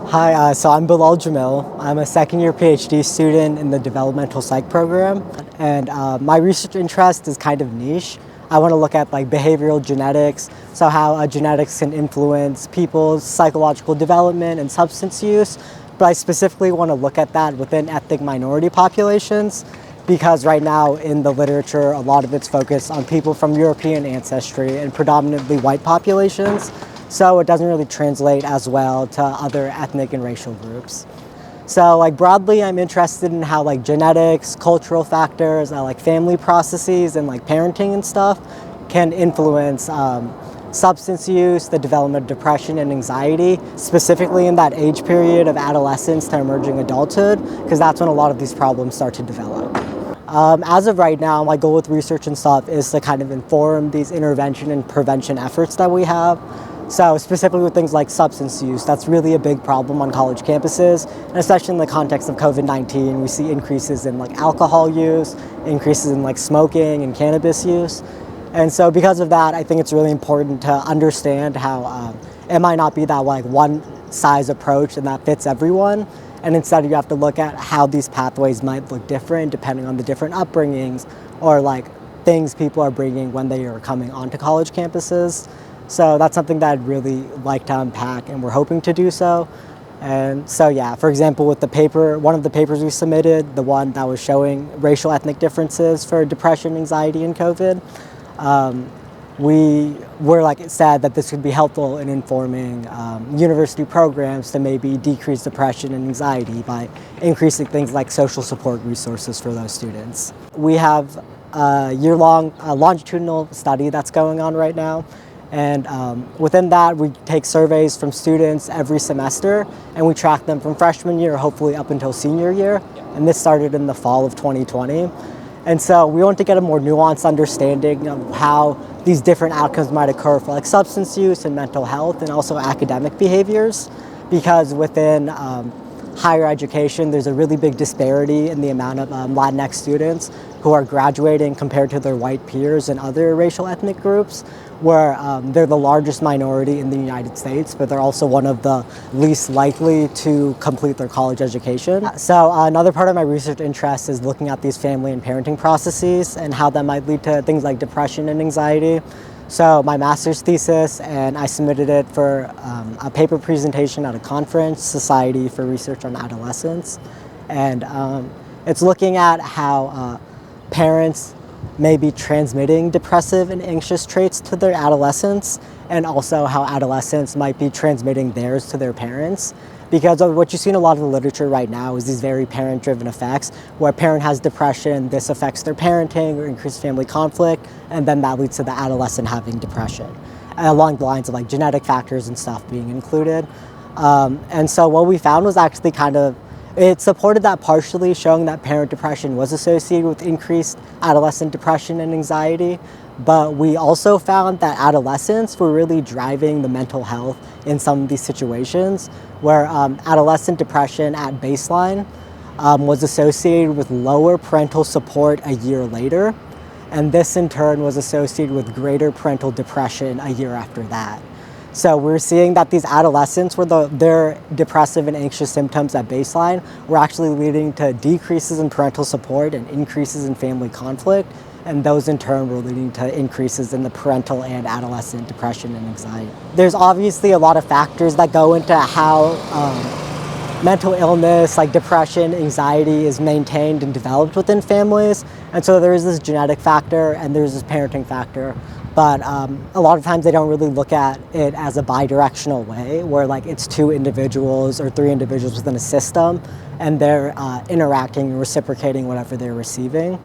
Hi, so I'm Belal Jamil. I'm a second-year PhD student in the developmental psych program, and my research interest is kind of niche. I want to look at like behavioral genetics, so how genetics can influence people's psychological development and substance use, but I specifically want to look at that within ethnic minority populations because right now in the literature, a lot of it's focused on people from European ancestry and predominantly white populations. So it doesn't really translate as well to other ethnic and racial groups. So like broadly, I'm interested in how like genetics, cultural factors, like family processes and like parenting and stuff can influence substance use, the development of depression and anxiety, specifically in that age period of adolescence to emerging adulthood, because that's when a lot of these problems start to develop. As of right now, my goal with research and stuff is to kind of inform these intervention and prevention efforts that we have. So specifically with things like substance use, that's really a big problem on college campuses, and especially in the context of COVID-19, we see increases in like alcohol use, increases in like smoking and cannabis use. And so because of that, I think it's really important to understand how it might not be that like one size approach and that fits everyone. And instead you have to look at how these pathways might look different depending on the different upbringings or like things people are bringing when they are coming onto college campuses. So that's something that I'd really like to unpack, and we're hoping to do so. And so yeah, for example, with the paper, one of the papers we submitted, the one that was showing racial ethnic differences for depression, anxiety, and COVID, we were like it said that this could be helpful in informing university programs to maybe decrease depression and anxiety by increasing things like social support resources for those students. We have a year-long longitudinal study that's going on right now. And within that, we take surveys from students every semester, and we track them from freshman year, hopefully up until senior year. And this started in the fall of 2020. And so we want to get a more nuanced understanding of how these different outcomes might occur for like substance use and mental health and also academic behaviors, because within higher education, there's a really big disparity in the amount of Latinx students who are graduating compared to their white peers and other racial ethnic groups, where they're the largest minority in the United States, but they're also one of the least likely to complete their college education. So another part of my research interest is looking at these family and parenting processes and how that might lead to things like depression and anxiety. So my master's thesis, and I submitted it for a paper presentation at a conference, Society for Research on Adolescence. And it's looking at how parents may be transmitting depressive and anxious traits to their adolescents, and also how adolescents might be transmitting theirs to their parents. Because what you see in a lot of the literature right now is these very parent-driven effects, where a parent has depression, this affects their parenting or increased family conflict, and then that leads to the adolescent having depression, along the lines of like genetic factors and stuff being included. And so what we found was actually it supported that partially, showing that parent depression was associated with increased adolescent depression and anxiety. But we also found that adolescents were really driving the mental health in some of these situations, where adolescent depression at baseline was associated with lower parental support a year later. And this in turn was associated with greater parental depression a year after that. So we're seeing that these adolescents were their depressive and anxious symptoms at baseline were actually leading to decreases in parental support and increases in family conflict. And those in turn were leading to increases in the parental and adolescent depression and anxiety. There's obviously a lot of factors that go into how mental illness like depression, anxiety is maintained and developed within families. And so there is this genetic factor and there's this parenting factor. But a lot of times they don't really look at it as a bi-directional way, where like it's two individuals or three individuals within a system and they're interacting and reciprocating whatever they're receiving.